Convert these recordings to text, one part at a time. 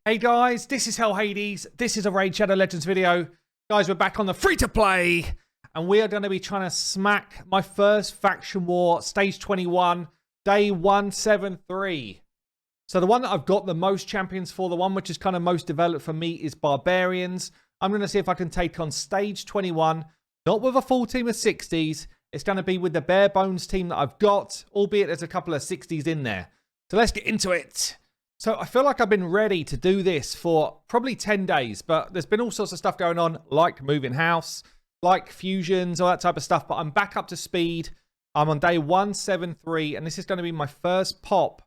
Hey guys, this is Hell Hades. This is a Raid Shadow Legends video. Guys, we're back on the free-to-play. And we are going to be trying to smack my first faction war, stage 21, day 173. So the one that I've got the most champions for, the one which is kind of most developed for me, is Barbarians. I'm going to see if I can take on stage 21, not with a full team of 60s. It's going to be with the bare bones team that I've got, albeit there's a couple of 60s in there. So let's get into it. So I feel like I've been ready to do this for probably 10 days, but there's been all sorts of stuff going on, like moving house, like fusions, all that type of stuff, but I'm back up to speed. I'm on day 173, and this is going to be my first pop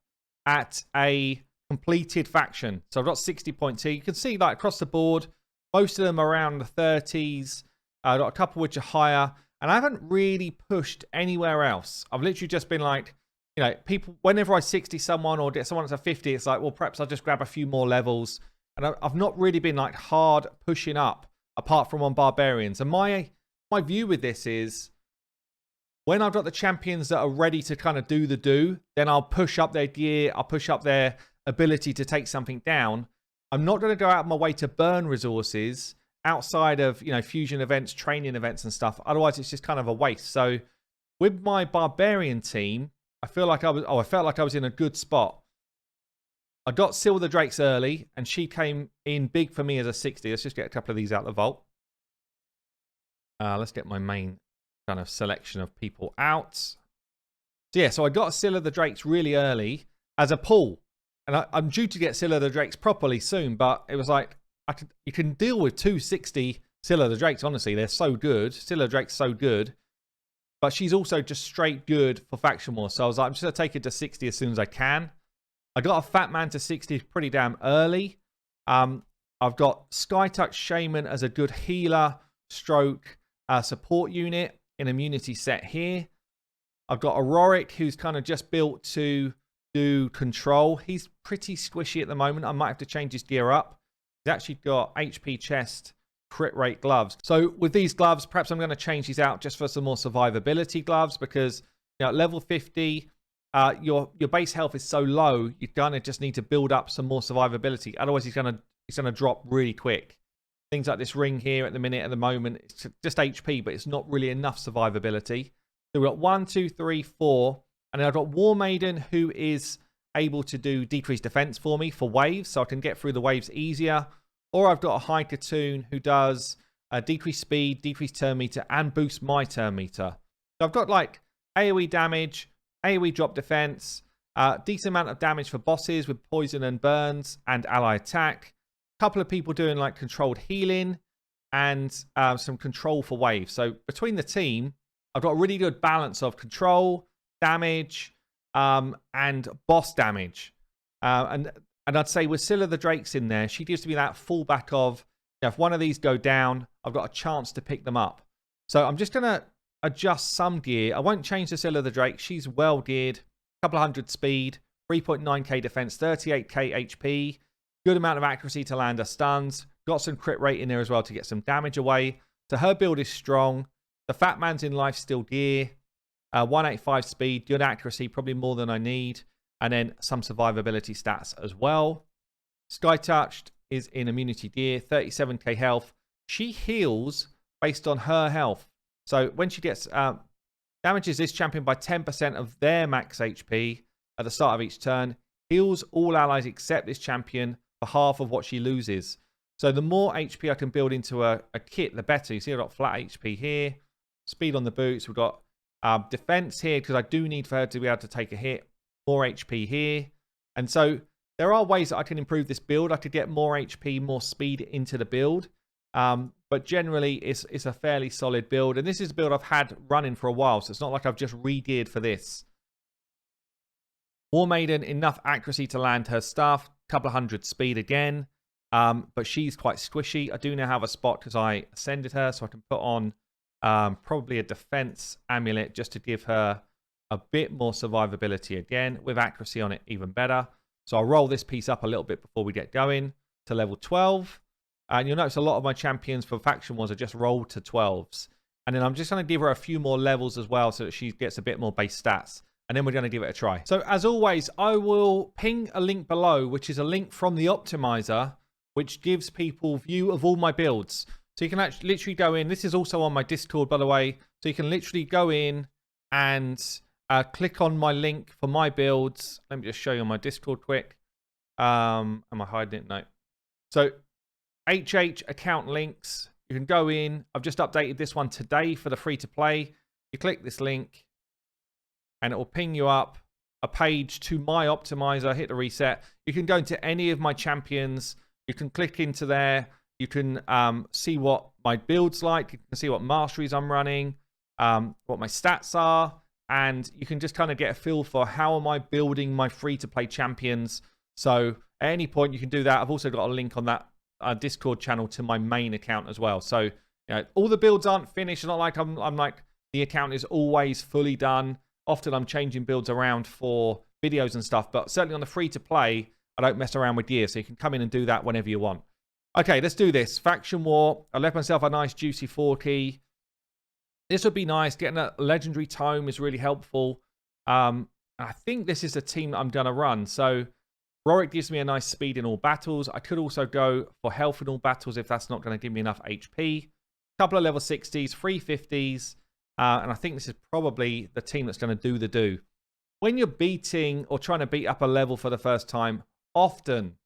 at a completed faction. So I've got 60 points here. You can see, like, across the board, most of them are around the 30s. I've got a couple which are higher, and I haven't really pushed anywhere else. I've literally just been like, you know, people, whenever I 60 someone or get someone that's a 50, it's like, well, perhaps I'll just grab a few more levels. And I've not really been like hard pushing up apart from on Barbarians. And my view with this is when I've got the champions that are ready to kind of do the do, then I'll push up their gear. I'll push up their ability to take something down. I'm not going to go out of my way to burn resources outside of, you know, fusion events, training events and stuff. Otherwise, it's just kind of a waste. So with my Barbarian team, I felt like I was in a good spot. I got Seal the Drakes early, and she came in big for me as a 60. Let's just get a couple of these out of the vault. Let's get my main kind of selection of people out. So yeah, so I got Seal of the Drakes really early as a pull. And I'm due to get Seal of the Drakes properly soon, but it was like, you can deal with 260 Seal of the Drakes, honestly. They're so good. Seal of the Drakes so good. But she's also just straight good for faction war. So I was like, I'm just going to take it to 60 as soon as I can. I got a Fat Man to 60 pretty damn early. I've got Sky Touch Shaman as a good healer, stroke, support unit in immunity set here. I've got Auroric, who's kind of just built to do control. He's pretty squishy at the moment. I might have to change his gear up. He's actually got HP chest, crit rate gloves. So with these gloves, perhaps I'm going to change these out just for some more survivability gloves, because, you know, at level 50, your base health is so low, you're gonna just need to build up some more survivability. Otherwise, he's gonna drop really quick. Things like this ring here at the moment, it's just HP, but it's not really enough survivability. So we've got 1, 2, 3, 4, and then I've got War Maiden, who is able to do decreased defense for me for waves, so I can get through the waves easier. Or I've got a High Katoon who does decreased speed, decreased turn meter, and boost my turn meter. So I've got like AoE damage, AoE drop defense, decent amount of damage for bosses with poison and burns, and ally attack. A couple of people doing like controlled healing, and some control for waves. So between the team, I've got a really good balance of control, damage, and boss damage. And I'd say with Scylla the Drakes in there, she gives me that fallback of, you know, if one of these go down, I've got a chance to pick them up. So I'm just going to adjust some gear. I won't change the Scylla the Drake. She's well geared, a couple of hundred speed, 3.9k defense, 38k HP, good amount of accuracy to land her stuns. Got some crit rate in there as well to get some damage away. So her build is strong. The Fat Man's in life steal gear, 185 speed, good accuracy, probably more than I need. And then some survivability stats as well. Sky Touched is in immunity gear, 37k health. She heals based on her health. So when she gets damages this champion by 10% of their max HP at the start of each turn, heals all allies except this champion for half of what she loses. So the more HP I can build into a kit, the better. You see I've got flat HP here, speed on the boots. We've got defense here because I do need for her to be able to take a hit. More HP here. And so there are ways that I can improve this build. I could get more HP, more speed into the build. But generally, it's a fairly solid build. And this is a build I've had running for a while. So it's not like I've just re-geared for this. War Maiden, enough accuracy to land her stuff. Couple of hundred speed again. But she's quite squishy. I do now have a spot because I ascended her. So I can put on probably a defense amulet just to give her a bit more survivability again, with accuracy on it even better. So I'll roll this piece up a little bit before we get going to level 12. And you'll notice a lot of my champions for faction wars are just rolled to 12s. And then I'm just going to give her a few more levels as well so that she gets a bit more base stats. and then we're going to give it a try. So as always, I will ping a link below, which is a link from the optimizer, which gives people view of all my builds. So you can actually literally go in. This is also on my Discord, by the way. So you can literally go in and click on my link for my builds. Let me just show you on my Discord quick. Am I hiding it? No. So HH account links. You can go in. I've just updated this one today for the free to play. You click this link and it will ping you up a page to my optimizer. Hit the reset. You can go into any of my champions. You can click into there. You can see what my build's like. You can see what masteries I'm running, what my stats are, and you can just kind of get a feel for how am I building my free-to-play champions. So at any point you can do that. I've also got a link on that Discord channel to my main account as well. So you know, all the builds aren't finished. It's not like I'm like the account is always fully done. Often I'm changing builds around for videos and stuff, but certainly on the free-to-play, I don't mess around with gear, so you can come in and do that whenever you want. Okay, let's do this. Faction War. I left myself a nice juicy 4-key. This would be nice. Getting a legendary tome is really helpful. I think this is the team that I'm going to run. So Rorik gives me a nice speed in all battles. I could also go for health in all battles if that's not going to give me enough HP. A couple of level 60s, 350s. And I think this is probably the team that's going to do the do. When you're beating or trying to beat up a level for the first time, often...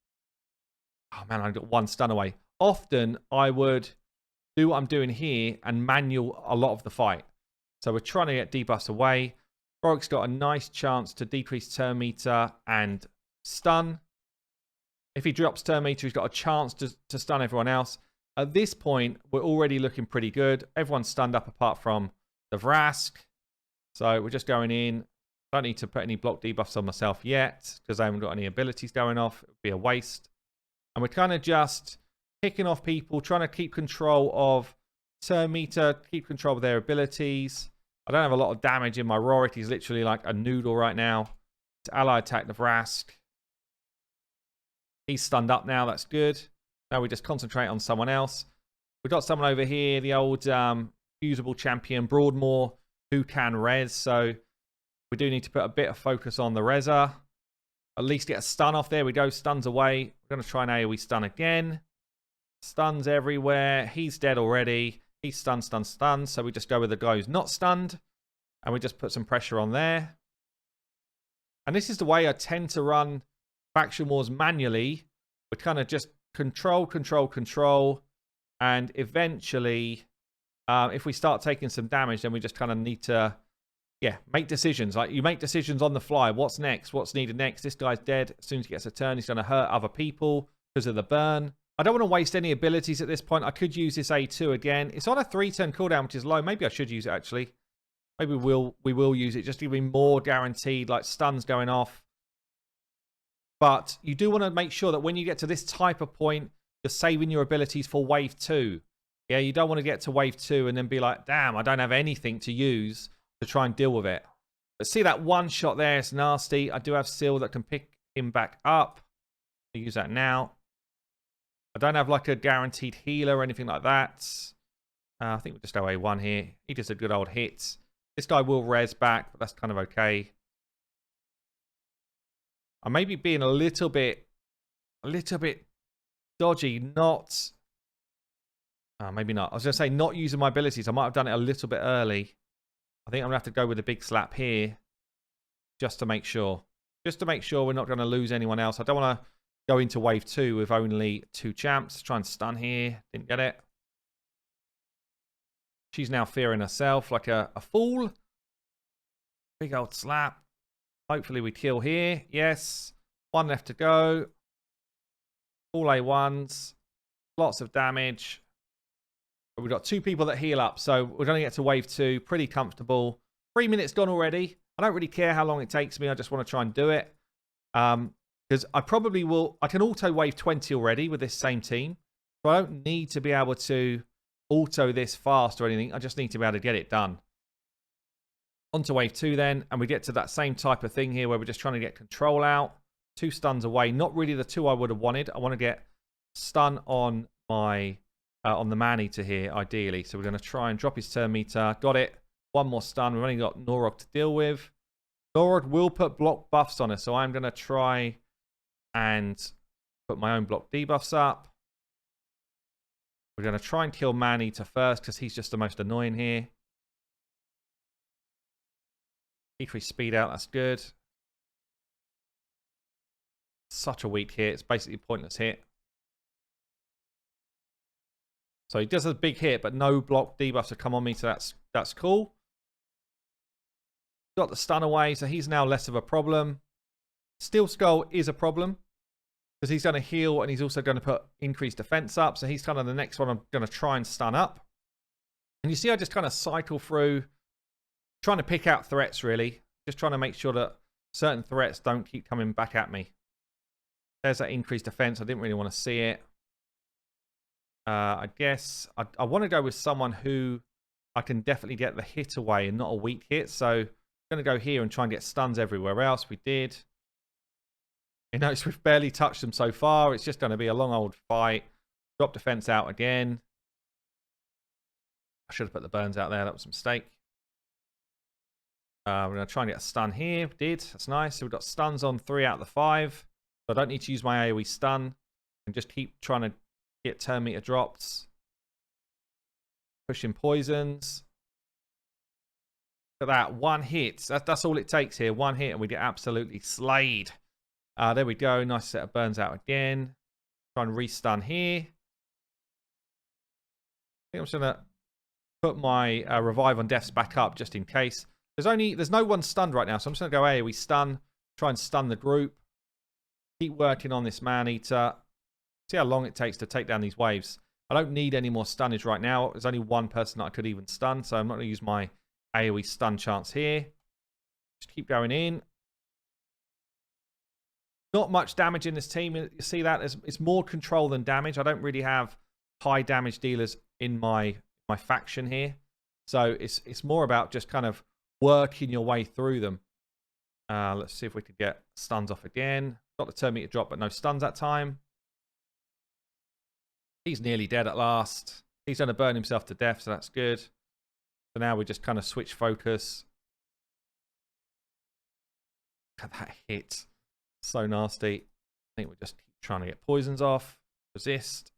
Oh man, I got one stun away. Often I would do what I'm doing here and manual a lot of the fight. So we're trying to get debuffs away. Rorik's got a nice chance to decrease turn meter and stun. If he drops turn meter, he's got a chance to stun everyone else. At this point, we're already looking pretty good. Everyone's stunned up apart from the Vrask. So we're just going in. Don't need to put any block debuffs on myself yet because I haven't got any abilities going off. It would be a waste. And we're kind of just picking off people, trying to keep control of turn meter, keep control of their abilities. I don't have a lot of damage in my Rorik. He's literally like a noodle right now. It's ally attack the Vrask. He's stunned up now. That's good. Now we just concentrate on someone else. We've got someone over here, the old fusible champion, Broadmoor, who can res. So we do need to put a bit of focus on the reser. At least get a stun off. There we go. Stuns away. We're going to try an AoE stun again. Stuns everywhere. He's dead already. He's stunned, stunned, stunned. So we just go with the guy who's not stunned. And we just put some pressure on there. And this is the way I tend to run Faction Wars manually. We kind of just control, control, control. And eventually, if we start taking some damage, then we just kind of need to... Yeah, make decisions. Like you make decisions on the fly. What's next? What's needed next? This guy's dead. As soon as he gets a turn, he's going to hurt other people because of the burn. I don't want to waste any abilities at this point. I could use this A2 again. It's on a 3-turn cooldown, which is low. Maybe I should use it, actually. Maybe we will use it just to give me more guaranteed, like stuns going off. But you do want to make sure that when you get to this type of point, you're saving your abilities for wave 2. Yeah, you don't want to get to wave 2 and then be like, damn, I don't have anything to use to try and deal with it. But see that one shot there, it's nasty. I do have Seal that can pick him back up. I'll use that now. I don't have like a guaranteed healer or anything like that. I think we'll just go A1 here. He does a good old hit. This guy will res back, but that's kind of okay. I may be being a little bit dodgy, not... maybe not. I was going to say not using my abilities. I might have done it a little bit early. I think I'm going to have to go with a big slap here just to make sure. Just to make sure we're not going to lose anyone else. I don't want to go into wave 2 with only 2 champs. Try and stun here. Didn't get it. She's now fearing herself like a fool. Big old slap. Hopefully we kill here. Yes. 1 left to go. All A1s. Lots of damage. We've got 2 people that heal up, so we're going to get to wave 2. Pretty comfortable. 3 minutes gone already. I don't really care how long it takes me. I just want to try and do it. Because I probably will... I can auto wave 20 already with this same team. So I don't need to be able to auto this fast or anything. I just need to be able to get it done. On to wave 2 then. And we get to that same type of thing here where we're just trying to get control out. 2 stuns away. Not really the 2 I would have wanted. I want to get stun on my... on the man-eater here, ideally. So we're going to try and drop his turn meter. Got it. 1 more stun. We've only got Norok to deal with. Lord will put block buffs on us, so I'm going to try and put my own block debuffs up. We're going to try and kill Maneater first because he's just the most annoying here. Decrease speed out, that's good. Such a weak hit. It's basically a pointless hit. So he does a big hit, but no block debuffs have come on me, so that's cool. Got the stun away, so he's now less of a problem. Steel Skull is a problem because he's going to heal and he's also going to put increased defense up. So he's kind of the next one I'm going to try and stun up. And you see I just kind of cycle through, trying to pick out threats really. Just trying to make sure that certain threats don't keep coming back at me. There's that increased defense. I didn't really want to see it. I guess I want to go with someone who I can definitely get the hit away and not a weak hit. So I'm going to go here and try and get stuns everywhere else. We did. You notice we've barely touched them so far. It's just going to be a long old fight. Drop defense out again. I should have put the burns out there. That was a mistake. We're going to try and get a stun here. Did. That's nice. So we've got stuns on 3 out of the 5. So I don't need to use my AoE stun. And just keep trying to get turn meter drops. Pushing poisons. Look at that. 1 hit. That's all it takes here. 1 hit and we get absolutely slayed. There we go. Nice set of burns out again. Try and restun here. I think I'm just going to put my revive on deaths back up just in case. There's no one stunned right now, so I'm just going to go AoE stun. Try and stun the group. Keep working on this Maneater. See how long it takes to take down these waves. I don't need any more stunnage right now. There's only one person that I could even stun, so I'm not going to use my AoE stun chance here. Just keep going in. Not much damage in this team. You see that? It's more control than damage. I don't really have high damage dealers in my faction here. So it's more about just kind of working your way through them. Let's see if we could get stuns off again. Got the turn meter drop, but no stuns that time. He's nearly dead at last. He's going to burn himself to death, so that's good. So now we just kind of switch focus. Look at that hit. So nasty. I think we'll just keep trying to get poisons off. Resist.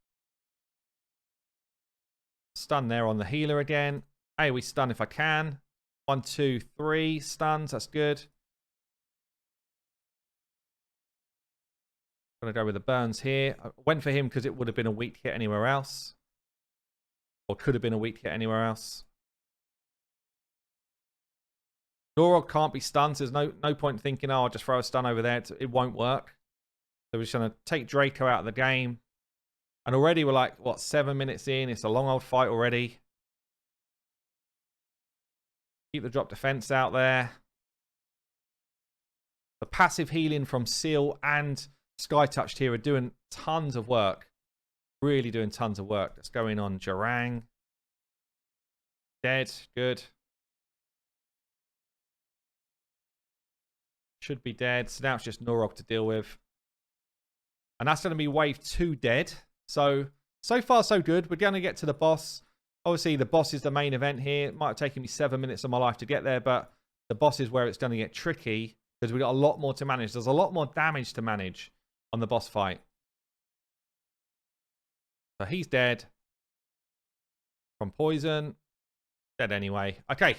Stun there on the healer again. AoE stun if I can. 1, 2, 3 stuns. That's good. Gonna go with the burns here. I went for him because it would have been a weak hit anywhere else. Or could have been a weak hit anywhere else. Dorog can't be stunned. So there's no point thinking, oh, I'll just throw a stun over there. It won't work. So we're just going to take Draco out of the game. And already we're like, what, 7 minutes in? It's a long old fight already. Keep the drop defense out there. The passive healing from Seal and Sky Touched here are doing tons of work. Really doing tons of work. Let's go in on Jarang. Dead. Good. Should be dead. So now it's just Norog to deal with. And that's going to be wave 2 dead. So far so good. We're going to get to the boss. Obviously, the boss is the main event here. It might have taken me 7 minutes of my life to get there, but the boss is where it's going to get tricky because we've got a lot more to manage. There's a lot more damage to manage on the boss fight. So he's dead. From poison. Dead anyway. Okay.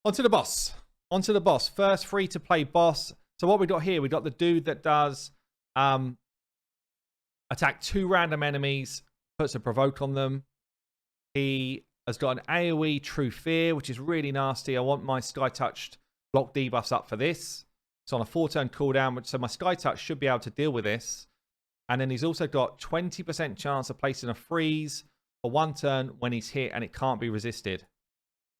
On to the boss. Onto the boss. First free-to-play boss. So what we got here, we got the dude that does attack 2 random enemies, puts a provoke on them. He has got an AoE True Fear, which is really nasty. I want my Sky Touched block debuffs up for this. It's on a 4-turn cooldown, so my Sky Touch should be able to deal with this. And then he's also got 20% chance of placing a freeze for 1 turn when he's hit and it can't be resisted.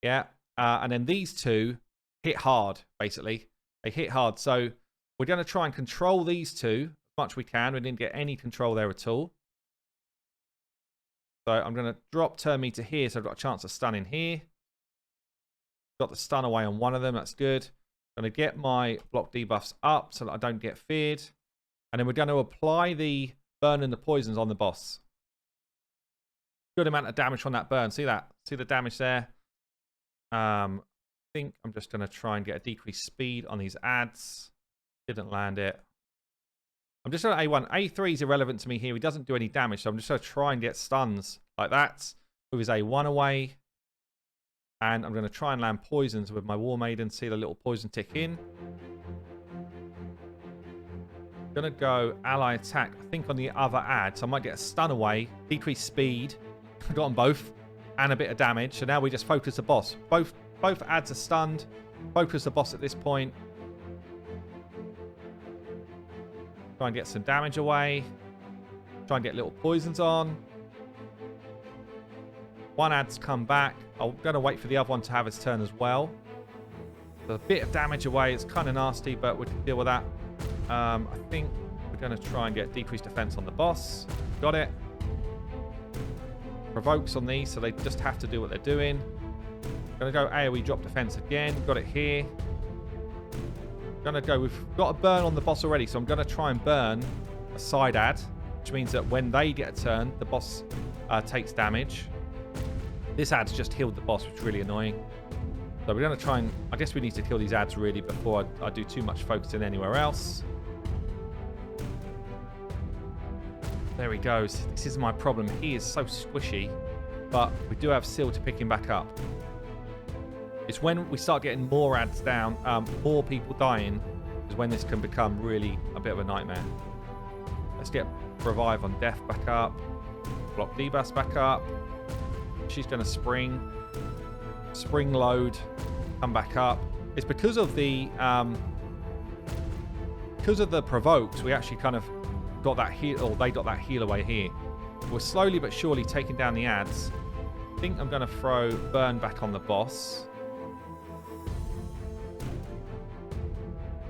Yeah. And then these two hit hard, basically. They hit hard. So we're going to try and control these two as much as we can. We didn't get any control there at all. So I'm going to drop turn meter here, so I've got a chance of stunning here. Got the stun away on one of them. That's good. I'm going to get my block debuffs up so that I don't get feared. And then we're going to apply the burn and the poisons on the boss. Good amount of damage from that burn. See that? See the damage there? think I'm just going to try and get a decreased speed on these ads. Didn't land it. I'm just going to A1. A3 is irrelevant to me here. He doesn't do any damage, so I'm just going to try and get stuns like that. Move his A1 away. And I'm going to try and land poisons with my War Maiden. See the little poison tick in. Going to go ally attack, I think, on the other ad. So I might get a stun away, decrease speed. I got them both. And a bit of damage. So now we just focus the boss. Both ads are stunned. Focus the boss at this point. Try and get some damage away. Try and get little poisons on. One ad's come back. I'm going to wait for the other one to have his turn as well. There's a bit of damage away. It's kind of nasty, but we can deal with that. I think we're going to try and get decreased defense on the boss. Got it. Provokes on these, so they just have to do what they're doing. Going to go AoE drop defense again. Got it here. Going to go. We've got a burn on the boss already, so I'm going to try and burn a side ad, which means that when they get a turn, the boss takes damage. This ad's just healed the boss, which is really annoying. So we're going to try and... I guess we need to kill these ads, really, before I do too much focusing anywhere else. There he goes. This is my problem. He is so squishy, but we do have Seal to pick him back up. It's when we start getting more ads down, more people dying, is when this can become really a bit of a nightmare. Let's get Revive on Death back up. Block Debus back up. She's going to spring load, come back up. It's because of the provokes, we actually kind of got that heal, or they got that heal away here. We're slowly but surely taking down the ads. I think I'm going to throw burn back on the boss.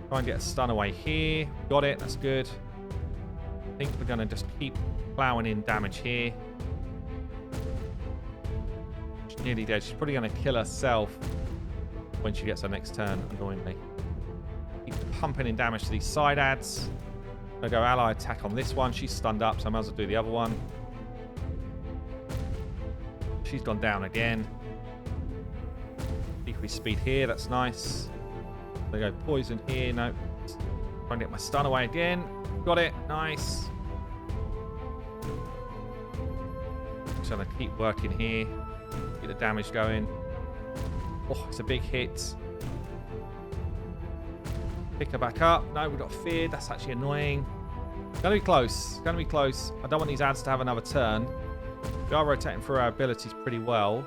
Try and get a stun away here. Got it, that's good. I think we're going to just keep plowing in damage here. Nearly dead. She's probably going to kill herself when she gets her next turn, annoyingly. Keep pumping in damage to these side ads. I'm going to go ally attack on this one. She's stunned up, so I might as well do the other one. She's gone down again. Decrease speed here. That's nice. I'm going to go poison here. No. Try and get my stun away again. Got it. Nice. Just going to keep working here. Get the damage going. Oh, it's a big hit. Pick her back up. No, we got feared. That's actually annoying. Gonna be close. Gonna be close. I don't want these ads to have another turn. We are rotating through our abilities pretty well.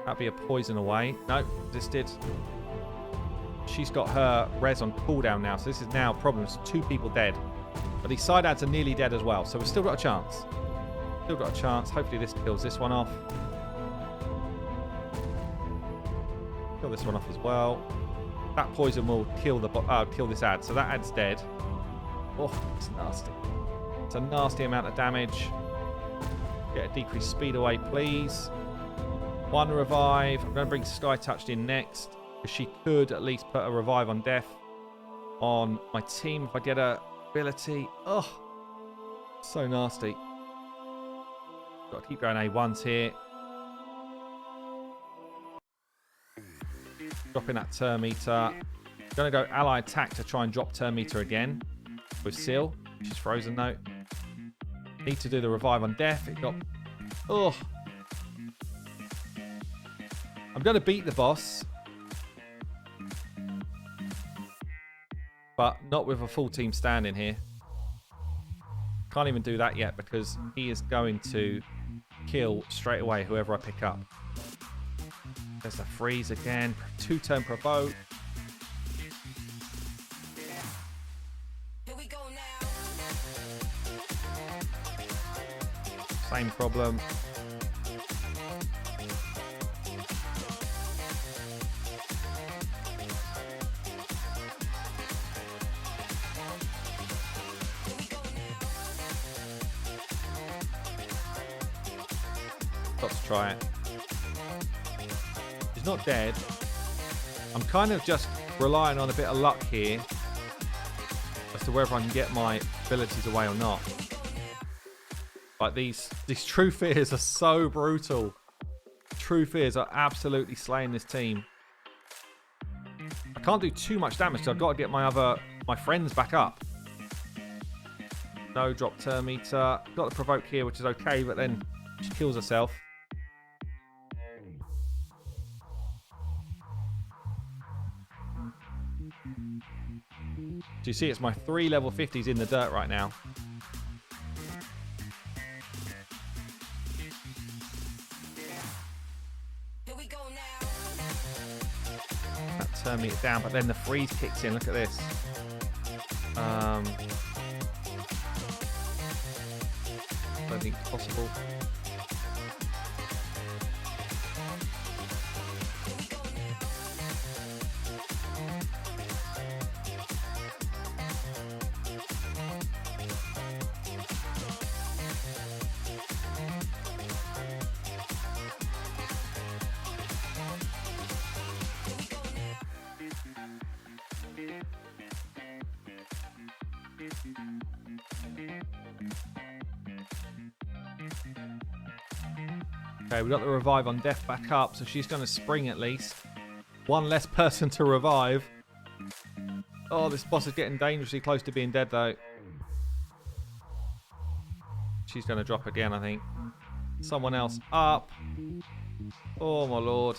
That'd be a poison away. No, resisted. She's got her res on cooldown now, so this is now problems. 2 people dead. But these side ads are nearly dead as well, so we've still got a chance. Still got a chance. Hopefully this kills this one off. Kill this one off as well. That poison will kill this ad, so that ad's dead. Oh, it's nasty. It's a nasty amount of damage. Get a decreased speed away, please. 1 revive. I'm going to bring Sky Touched in next, because she could at least put a revive on death on my team if I get a ability. Oh, so nasty. Got to keep going A1s here. Dropping that turn meter. Gonna go ally attack to try and drop turn meter again with Seal. She's frozen though. Need to do the revive on death. It got... Oh. I'm gonna beat the boss. But not with a full team standing here. Can't even do that yet because he is going to kill straight away whoever I pick up. There's the freeze again. 2-turn provoke. Same problem. Got to try it. He's not dead. I'm kind of just relying on a bit of luck here as to whether I can get my abilities away or not. Like these true fears are so brutal. True fears are absolutely slaying this team. can't do too much damage, so I've got to get my friends back up. No drop turn meter. Got the provoke here, which is okay, but then she kills herself. Do you see it's my 3 level 50s in the dirt right now? That turn meter down, but then the freeze kicks in. Look at this. I don't think it's possible. Okay, we got the revive on death back up, so she's going to spring at least. One less person to revive. Oh, this boss is getting dangerously close to being dead, though. She's going to drop again, I think. Someone else up. Oh, my lord.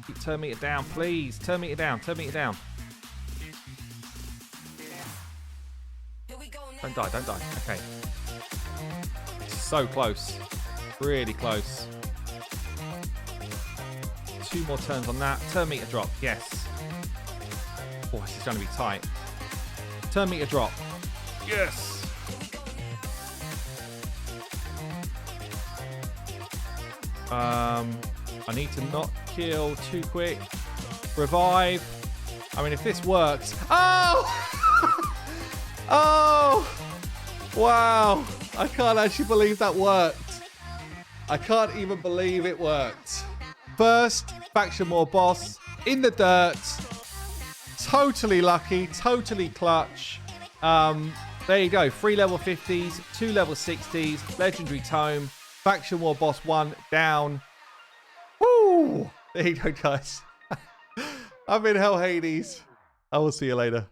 Keep turn meter down, please. Turn meter down, turn meter down. Don't die, don't die. Okay. So close. Really close. 2 more turns on that. Turn meter drop. Yes. Oh, this is going to be tight. Turn meter drop. Yes. I need to not kill too quick. Revive. I mean, if this works. Oh! Oh! Wow. I can't actually believe that worked. I can't even believe it worked. First faction war boss in the dirt. Totally lucky, totally clutch. There you go. 3 level 50s, 2 level 60s, legendary tome. Faction war boss 1 down. Woo! There you go, guys. I'm in Hell Hades. I will see you later.